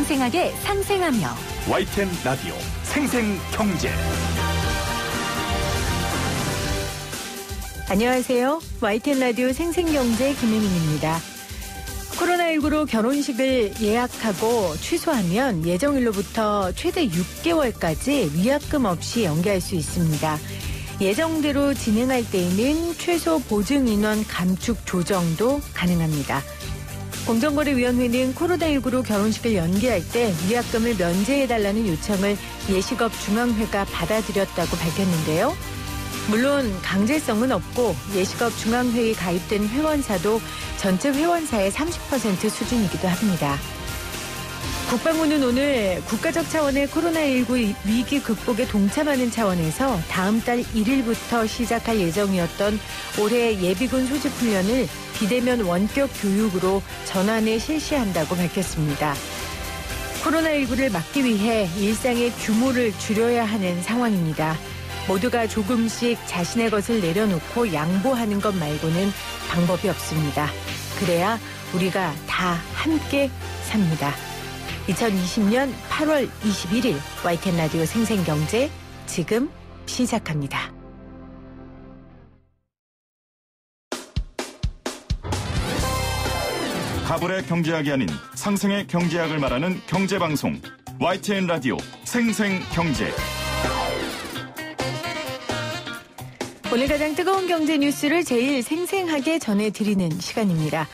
생생하게 상생하며 YTN 라디오 생생경제. 안녕하세요. YTN 라디오 생생경제 김혜민입니다. 코로나19로 결혼식을 예약하고 취소하면 예정일로부터 최대 6개월까지 위약금 없이 연기할 수 있습니다. 예정대로 진행할 때에는 최소 보증 인원 감축 조정도 가능합니다. 공정거래위원회는 코로나19로 결혼식을 연기할 때 위약금을 면제해달라는 요청을 예식업 중앙회가 받아들였다고 밝혔는데요. 물론 강제성은 없고 예식업 중앙회의 가입된 회원사도 전체 회원사의 30% 수준이기도 합니다. 국방부는 오늘 국가적 차원의 코로나19 위기 극복에 동참하는 차원에서 다음 달 1일부터 시작할 예정이었던 올해 예비군 소집 훈련을 비대면 원격 교육으로 전환해 실시한다고 밝혔습니다. 코로나19를 막기 위해 일상의 규모를 줄여야 하는 상황입니다. 모두가 조금씩 자신의 것을 내려놓고 양보하는 것 말고는 방법이 없습니다. 그래야 우리가 다 함께 삽니다. 2020년 8월 21일 YTN 라디오 생생경제 지금 시작합니다. 가불의 경제학이 아닌 상생의 경제학을 말하는 경제방송 YTN 라디오 생생경제. 오늘 가장 뜨거운 경제 뉴스를 제일 생생하게 전해드리는 시간입니다.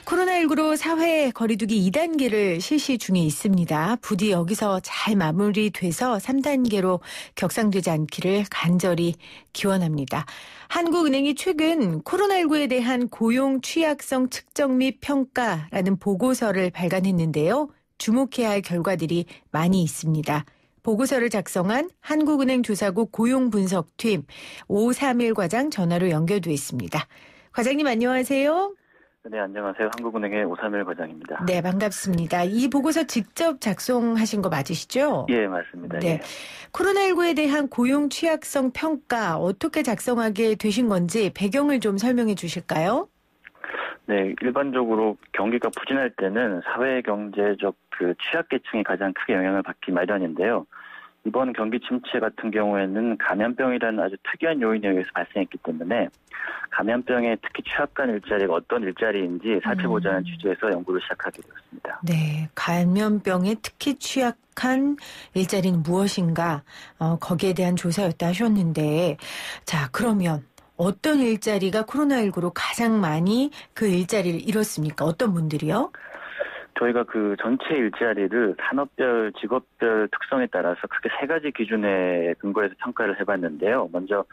코로나19로 사회 거리두기 2단계를 실시 중에 있습니다. 부디 여기서 잘 마무리돼서 3단계로 격상되지 않기를 간절히 기원합니다. 한국은행이 최근 코로나19에 대한 고용 취약성 측정 및 평가라는 보고서를 발간했는데요. 주목해야 할 결과들이 많이 있습니다. 보고서를 작성한 한국은행 조사국 고용분석팀 531 과장 전화로 연결돼 있습니다. 과장님 안녕하세요. 네, 안녕하세요. 한국은행의 531 과장입니다. 네, 반갑습니다. 이 보고서 직접 작성하신 거 맞으시죠? 예, 맞습니다. 네. 예. 코로나19에 대한 고용 취약성 평가 어떻게 작성하게 되신 건지 배경을 좀 설명해 주실까요? 네, 일반적으로 경기가 부진할 때는 사회 경제적 취약계층이 가장 크게 영향을 받기 마련인데요. 이번 경기 침체 같은 경우에는 감염병이라는 아주 특이한 요인에 의해서 발생했기 때문에 감염병에 특히 취약한 일자리가 어떤 일자리인지 살펴보자는 취지에서 연구를 시작하게 되었습니다. 네, 감염병에 특히 취약한 일자리는 무엇인가 거기에 대한 조사였다 하셨는데 자 그러면 어떤 일자리가 코로나19로 가장 많이 그 일자리를 잃었습니까? 어떤 분들이요? 저희가 그 전체 일자리를 산업별, 직업별 특성에 따라서 크게 세 가지 기준에 근거해서 평가를 해봤는데요. 먼저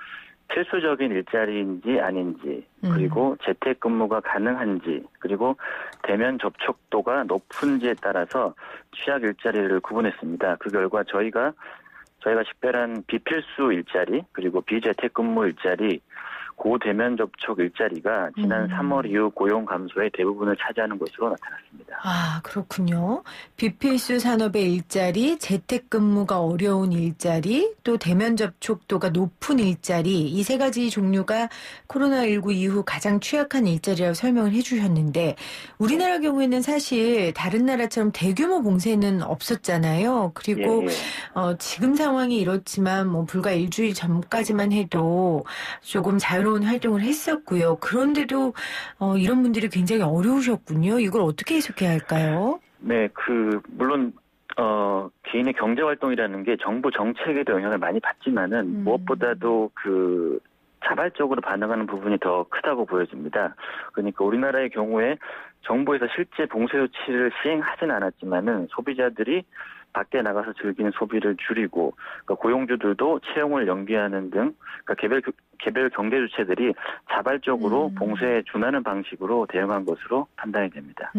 필수적인 일자리인지 아닌지, 그리고 재택근무가 가능한지, 그리고 대면 접촉도가 높은지에 따라서 취약 일자리를 구분했습니다. 그 결과 저희가 식별한 비필수 일자리, 그리고 비재택근무 일자리, 고대면 접촉 일자리가 지난 3월 이후 고용 감소의 대부분을 차지하는 것으로 나타났습니다. 아, 그렇군요. 비필수 산업의 일자리, 재택근무가 어려운 일자리, 또 대면 접촉도가 높은 일자리, 이 세 가지 종류가 코로나19 이후 가장 취약한 일자리라고 설명을 해주셨는데 우리나라 경우에는 사실 다른 나라처럼 대규모 봉쇄는 없었잖아요. 그리고 지금 상황이 이렇지만 불과 일주일 전까지만 해도 조금 자유로운 활동을 했었고요. 그런데도 이런 분들이 굉장히 어려우셨군요. 이걸 어떻게 해석해야 할까요? 네, 물론 개인의 경제 활동이라는 게 정부 정책에도 영향을 많이 받지만은 무엇보다도 자발적으로 반응하는 부분이 더 크다고 보여집니다. 그러니까 우리나라의 경우에 정부에서 실제 봉쇄 조치를 시행하진 않았지만은 소비자들이 밖에 나가서 즐기는 소비를 줄이고 고용주들도 채용을 연기하는 등 개별 경제 주체들이 자발적으로 봉쇄에 준하는 방식으로 대응한 것으로 판단이 됩니다.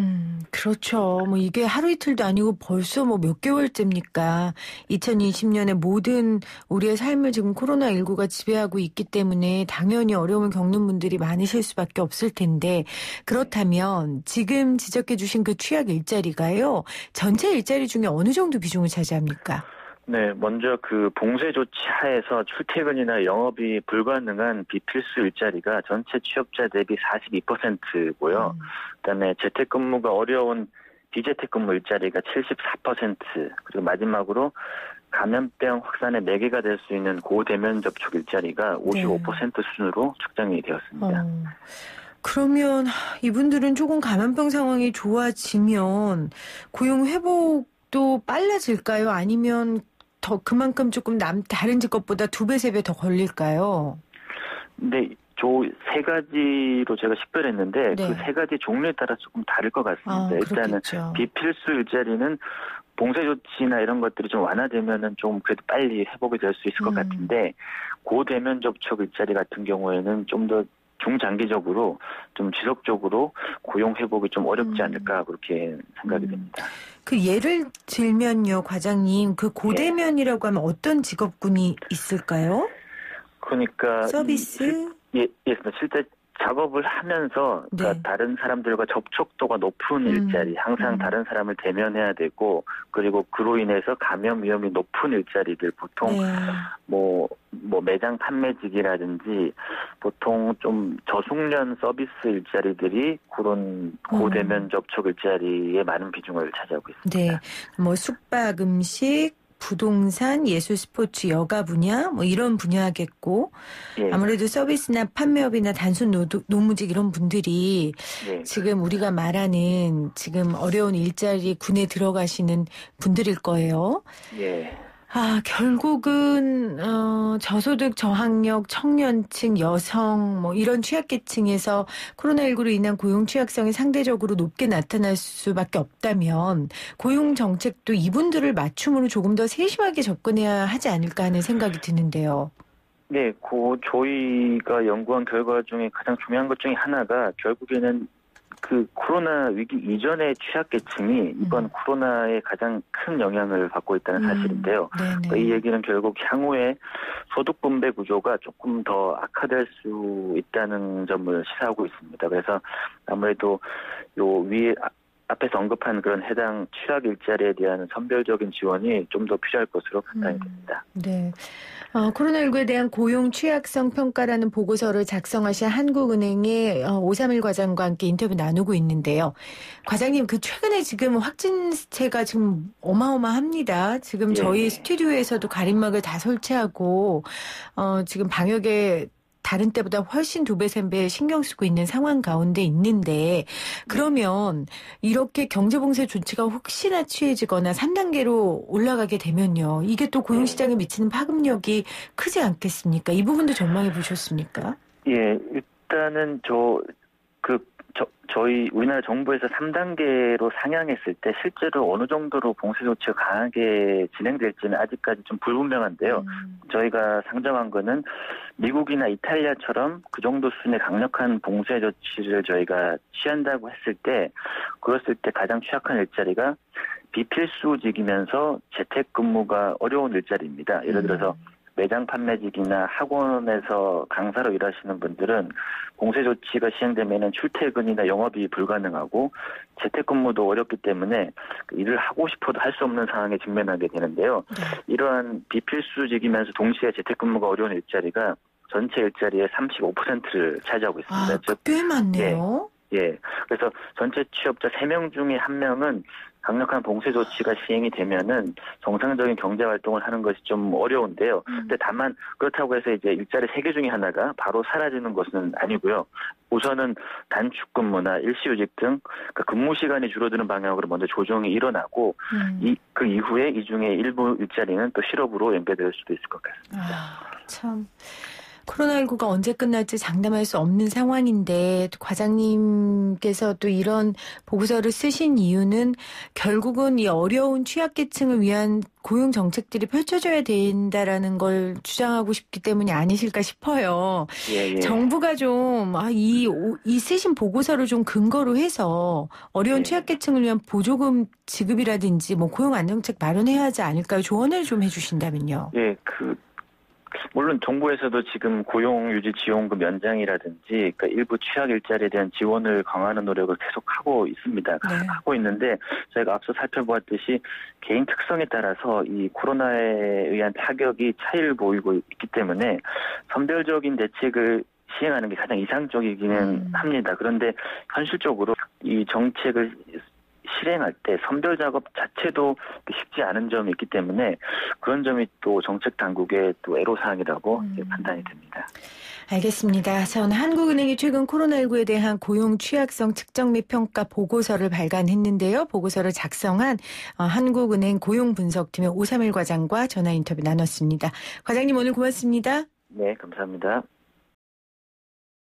그렇죠. 이게 하루 이틀도 아니고 벌써 몇 개월째입니까? 2020년에 모든 우리의 삶을 지금 코로나19가 지배하고 있기 때문에 당연히 어려움을 겪는 분들이 많으실 수밖에 없을 텐데 그렇다면 지금 지적해 주신 그 취약 일자리가요. 전체 일자리 중에 어느 정도 비중을 차지합니까? 네, 먼저 봉쇄 조치 하에서 출퇴근이나 영업이 불가능한 비필수 일자리가 전체 취업자 대비 42%고요. 그다음에 재택근무가 어려운 비재택근무 일자리가 74%, 그리고 마지막으로 감염병 확산의 매개가 될 수 있는 고대면 접촉 일자리가 55% 수준으로 측정이 되었습니다. 그러면 이분들은 조금 감염병 상황이 좋아지면 고용 회복도 빨라질까요? 아니면 더 그만큼 조금 다른 직업보다 2배, 3배 더 걸릴까요? 네, 세 가지로 제가 식별했는데 네. 그 세 가지 종류에 따라 조금 다를 것 같습니다. 일단은 그렇겠죠. 비필수 일자리는 봉쇄 조치나 이런 것들이 좀 완화되면은 좀 그래도 빨리 회복이 될 수 있을 것 같은데 고대면 접촉 일자리 같은 경우에는 좀 더 중장기적으로 좀 지속적으로 고용 회복이 좀 어렵지 않을까 그렇게 생각이 됩니다. 그 예를 들면요, 과장님, 그 고대면이라고 하면 어떤 직업군이 있을까요? 그러니까 서비스? 실제 작업을 하면서 그러니까 다른 사람들과 접촉도가 높은 일자리, 항상 다른 사람을 대면해야 되고, 그리고 그로 인해서 감염 위험이 높은 일자리들, 보통 뭐 매장 판매직이라든지 보통 좀 저숙련 서비스 일자리들이 그런 고대면 접촉 일자리에 많은 비중을 차지하고 있습니다. 네, 뭐 숙박, 음식, 부동산, 예술, 스포츠, 여가 분야 뭐 이런 분야겠고 아무래도 서비스나 판매업이나 단순 노무직 이런 분들이 지금 우리가 말하는 지금 어려운 일자리 군에 들어가시는 분들일 거예요. 결국은 저소득, 저학력, 청년층, 여성 뭐 이런 취약계층에서 코로나19로 인한 고용 취약성이 상대적으로 높게 나타날 수밖에 없다면 고용 정책도 이분들을 맞춤으로 조금 더 세심하게 접근해야 하지 않을까 하는 생각이 드는데요. 네, 저희가 연구한 결과 중에 가장 중요한 것 중에 하나가 결국에는 그 코로나 위기 이전의 취약계층이 이번 코로나에 가장 큰 영향을 받고 있다는 사실인데요. 그러니까 이 얘기는 결국 향후에 소득 분배 구조가 조금 더 악화될 수 있다는 점을 시사하고 있습니다. 그래서 아무래도 요 위에 앞에서 언급한 그런 해당 취약 일자리에 대한 선별적인 지원이 좀 더 필요할 것으로 판단이 됩니다. 네. 코로나19에 대한 고용 취약성 평가라는 보고서를 작성하신 한국은행의 531 과장과 함께 인터뷰 나누고 있는데요. 과장님, 그 최근에 지금 확진세가 지금 어마어마합니다. 지금 저희 스튜디오에서도 가림막을 다 설치하고 지금 방역에 다른 때보다 훨씬 2배, 3배 신경 쓰고 있는 상황 가운데 있는데 그러면 이렇게 경제봉쇄 조치가 혹시나 취해지거나 3단계로 올라가게 되면요. 이게 또 고용시장에 미치는 파급력이 크지 않겠습니까? 이 부분도 전망해 보셨습니까? 예, 일단은 저희 우리나라 정부에서 3단계로 상향했을 때 실제로 어느 정도로 봉쇄 조치가 강하게 진행될지는 아직까지 좀 불분명한데요. 저희가 상정한 거는 미국이나 이탈리아처럼 그 정도 수준의 강력한 봉쇄 조치를 저희가 취한다고 했을 때, 그랬을 때 가장 취약한 일자리가 비필수직이면서 재택근무가 어려운 일자리입니다. 예를 들어서 매장 판매직이나 학원에서 강사로 일하시는 분들은 봉쇄 조치가 시행되면 출퇴근이나 영업이 불가능하고 재택근무도 어렵기 때문에 일을 하고 싶어도 할 수 없는 상황에 직면하게 되는데요. 이러한 비필수직이면서 동시에 재택근무가 어려운 일자리가 전체 일자리의 35%를 차지하고 있습니다. 꽤 많네요. 예. 그래서 전체 취업자 3명 중에 1명은 강력한 봉쇄 조치가 시행이 되면은 정상적인 경제 활동을 하는 것이 좀 어려운데요. 근데 다만 그렇다고 해서 이제 일자리 3개 중에 하나가 바로 사라지는 것은 아니고요. 우선은 단축 근무나 일시휴직 등 근무 시간이 줄어드는 방향으로 먼저 조정이 일어나고 그 이후에 이 중에 일부 일자리는 또 실업으로 연계될 수도 있을 것 같습니다. 참. 코로나19가 언제 끝날지 장담할 수 없는 상황인데 과장님께서 또 이런 보고서를 쓰신 이유는 결국은 이 어려운 취약계층을 위한 고용 정책들이 펼쳐져야 된다라는 걸 주장하고 싶기 때문이 아니실까 싶어요. 정부가 좀 이 쓰신 보고서를 좀 근거로 해서 어려운 취약계층을 위한 보조금 지급이라든지 뭐 고용 안정책 마련해야 하지 않을까요? 조언을 좀 해주신다면요. 물론 정부에서도 지금 고용유지 지원금 연장이라든지 일부 취약 일자리에 대한 지원을 강화하는 노력을 계속하고 있습니다. 하고 있는데 저희가 앞서 살펴보았듯이 개인 특성에 따라서 이 코로나에 의한 타격이 차이를 보이고 있기 때문에 선별적인 대책을 시행하는 게 가장 이상적이기는 합니다. 그런데 현실적으로 이 정책을 실행할 때 선별 작업 자체도 쉽지 않은 점이 있기 때문에 그런 점이 또 정책 당국의 또 애로사항이라고 판단이 됩니다. 알겠습니다. 전 한국은행이 최근 코로나19에 대한 고용 취약성 측정 및 평가 보고서를 발간했는데요. 보고서를 작성한 한국은행 고용분석팀의 오삼일 과장과 전화 인터뷰 나눴습니다. 과장님 오늘 고맙습니다. 네, 감사합니다.